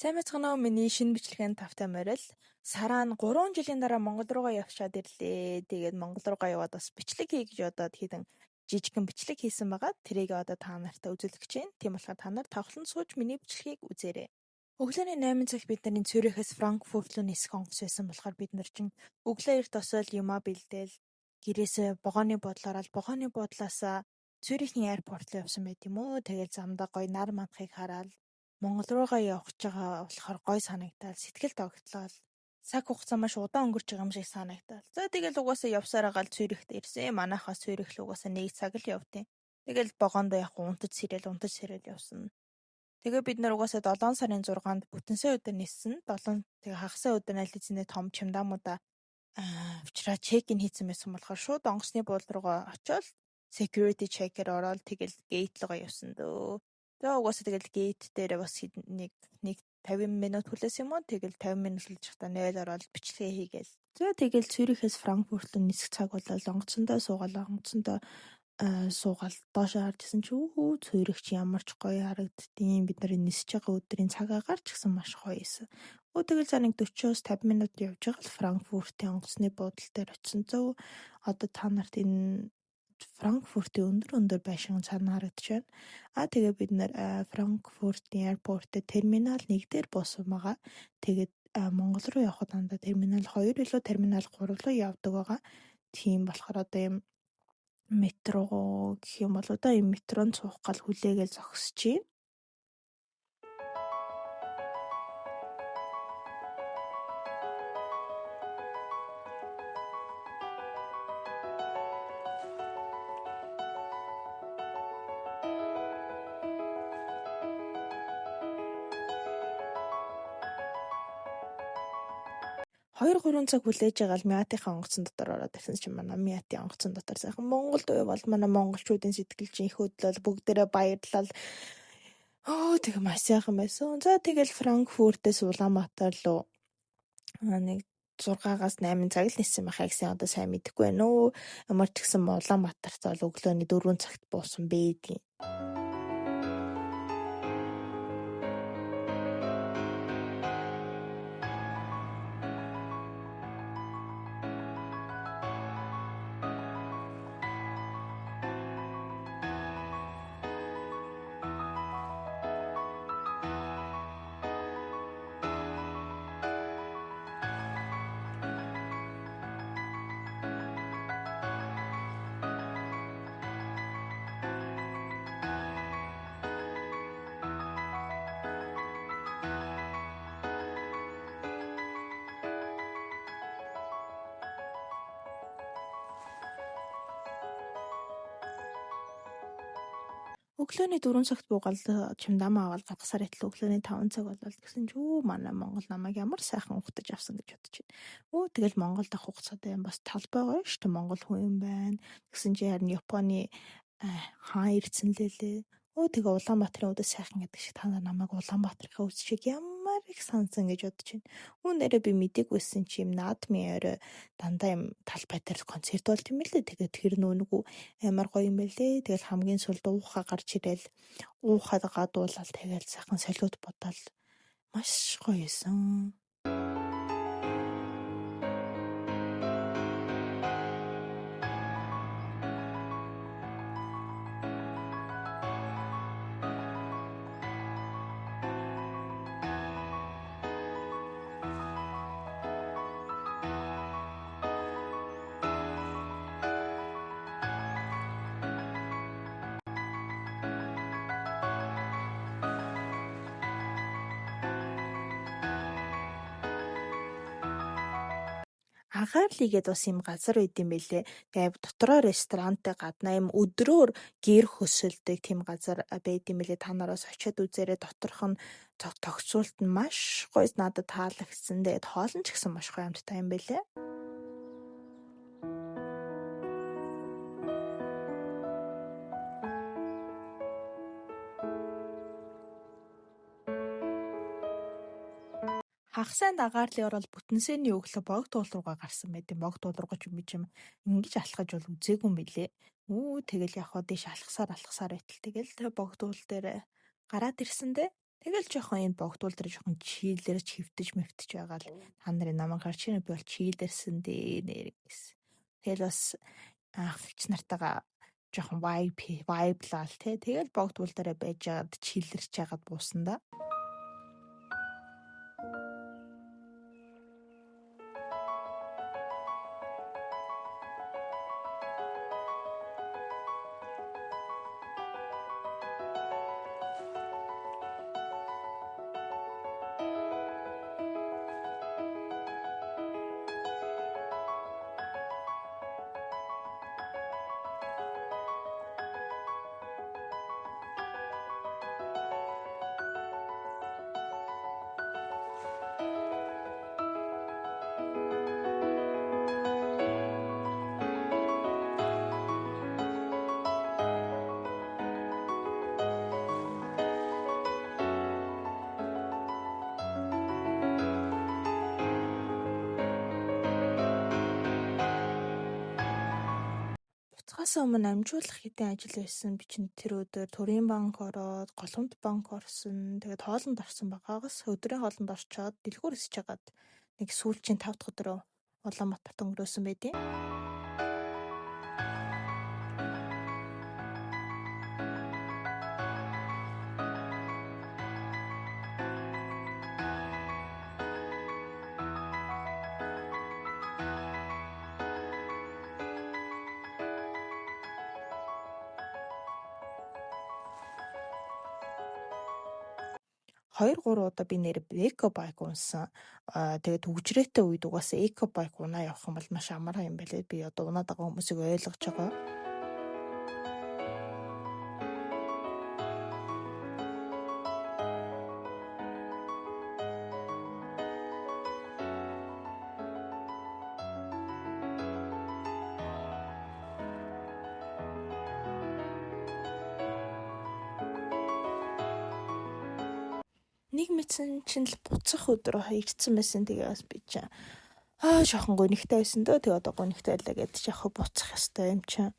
Сайн мэцхан уу миний шинэ бичлэгийн тавтай морил. Сараа нь 3 жилийн дараа Монгол руугаа явчаад ирлээ. Тэгээд Монгол руугаа яваад бас бичлэг хий гэж бодоод хийдэн жижигхэн бичлэг хийсэн байгаа. Тэрийг одоо та нартай үзүүлэх гэж байна. Тийм болохоор та нар тавхлан сууж миний бичлэгийг үзээрэй. Өглөөний 8 цаг бид нарын Цюрихээс Франкфурт руу нисэх онгоц байсан болохоор бид нар чинь өглөө эрт осол юмаа бэлдээл гэрээсээ вагоны бодлоор вагоны бодлоосаа Цюрихийн аэропорт руу явсан байт юм уу. Тэгээд замдаа гоё нар мандахыг хараад Монгол руугаа явах гэж байгаа болохоор гоё санагдал, сэтгэл тогтлол, цаг хугацаа маш удаан өнгөрч байгаа юм шиг санагдал. За тэгэл угаасаа явсаар агаал Цюрихт ирсэн. Манайхаас Цюрих л угаасаа 1 цаг л явдیں۔ Тэгэл вагондоо яг унтаж сэрэл явсан. Тэгээ бид нар угаасаа 7 сарын 6-нд бүтэнсэ өдөр ниссэн. Тэгээ хагасаа өдөр нализны том чемодануудаа авчраа чек-ин хийсэн байсан болохоор шууд онгоцны буудлын руугаа очиод security check-ээр ороод тэгэл gate руугаа явсан дөө. Тэгээ угаасаа тэгэл gate дээр бас нэг 50 минут хүлээсэн юм уу? Тэгэл 50 минут хүлээж захта 0 ороод бичлэгээ хийгээл. За тэгэл Цюрихээс Франкфурт руу нисэх цаг болол онгоцондоо суугаал доошоо харжсэн чи Цюрих чи ямар ч гоё харагддیں۔ Бид нарын нисэж байгаа өдрийн цагаагаар ч гэсэн маш гоё эсэн. Тэгэл за нэг 40-оос 50 минут явж байгаа л Франкфуртын онгоцны буудлын дээр очисон. Одоо та нарт энэ Франкфуртын өндөр байшин цаана харагдаж байна. Тэгээ бид нэр Франкфуртын аэропортын терминал 1 дээр буусан байгаа. Тэгээд Монгол руу явхад дандаа терминал 2 илүү терминал 3 руу явдаг байгаа. Тийм болохоор одоо юм метро гэх юм бол одоо юм метронд суух гал хүлээгээл зогсож байна. Хоёр 3 цаг хүлээж байгаа л Мятийнхаа онгоцон дотор ороод ирсэн чинь манай Мятийн онгоцон дотор сайхан Монголд байвал манай монголчуудын сэтгэл зүйн их хөдлөл бүгдээрээ баярлал. Тэгээ маш сайхан байсан. За тэгэл Франкфуртээс Улаанбаатар руу нэг 6-аас 8 цаг л нисэн байхаа гэсэн одоо сайн мэдэхгүй байна өө. Ямар ч гэсэн Улаанбаатарт бол өглөөний 4 цагт буусан бэдгийн. Өглөөний 4 цагт буугаал чимдамаа аваад гагсаар итэл өглөөний 5 цаг болол гэсэн чи манай Монгол намайг ямар сайхан ухтаж авсан гэж бодож байна. Тэгэл Монголд авах хугацаатай юм бас талбай гоё шүү дээ. Монгол хүн юм байна. Гэсэн чи харин Японы хаан ирсэн лээ. Тэгээ Улаанбаатарын өдөө сайхан гэдэг шиг та намайг Улаанбаатарынхаа үс шиг ямар их сансан гэж бодож байна. Нэрээ би мдэггүйсэн чи юм наадмын орой дандаа юм талбай дээр концерт болт юм лээ. Тэгээд тэр нүгүү амар гоё юм бэлээ. Тэгэл хамгийн сүлд уухаа гарч ирээл уухад гадуулаад тэгэл сайхан солиод бодоол маш гоё эсэн. Агаарлигээд бас юм газар байд юм бэлээ. Тэгээ дотроо ресторантай гадна юм өдрөөр гэр хөсөлдөг тийм газар байд юм бэлээ. Та нараас очиод үзээрэй. Доторх нь тогтцуулт нь маш гоё надад таалагдсан. Тэгээд хоол нь ч гэсэн маш гоё амттай юм бэлээ. Хагасанд агаарлын орол бүтэнсэний өглөө богд уул руугаа гарсан байт. Богд уул руугаа ч юм ингэж алхаж бол үзээгүй юм билээ. Тэгэл яг хоо дэш алхасаар байтал тэгэл богд уул дээр гараад ирсэн дээ. Тэгэл жоохон энэ богдуул дээр жоохон чийлэрч хөвтөж мэвтэж байгаа л та нарын намайг гарч ирнэ би бол чийлэрсэн дээ нэр гэсэн. Тэгэл бас эгч нартайгаа жоохон вайблал тий. Тэгэл богдуул дээр байж байгаад чийлэрч байгаад буусан да. Буцахаас өмнө амжуулах хэдэн ажил байсан. Би чинь тэр өдөр төрийн банк ороод, голомт банк орсон. Тэгээд хоолнд орсон байгаагаас өдрийн хоолнд орчоод дэлгүүр өсөж хагаад нэг сүүлчийн 5 дахь өдрөө Улаанбаатарт өнгөрөөсөн байдیں۔ Хоёр гурван удаа би нэр эко байк унсан. Тэгээд үгжрээтэй үед угаасаа эко байк унаа явах юм бол маш амар юм байлээ. Би одоо унаад байгаа хүмүүсийг ойлгож байгаа. Нэг мэдсэн чинь л буцах өдрөө хаягдсан байсан. Тэгээ бас би чинь жоохон гонигтай байсан дөө. Тэгээ одоо гонигтай байлаа гэдэг яг буцах ёстой юм чинь.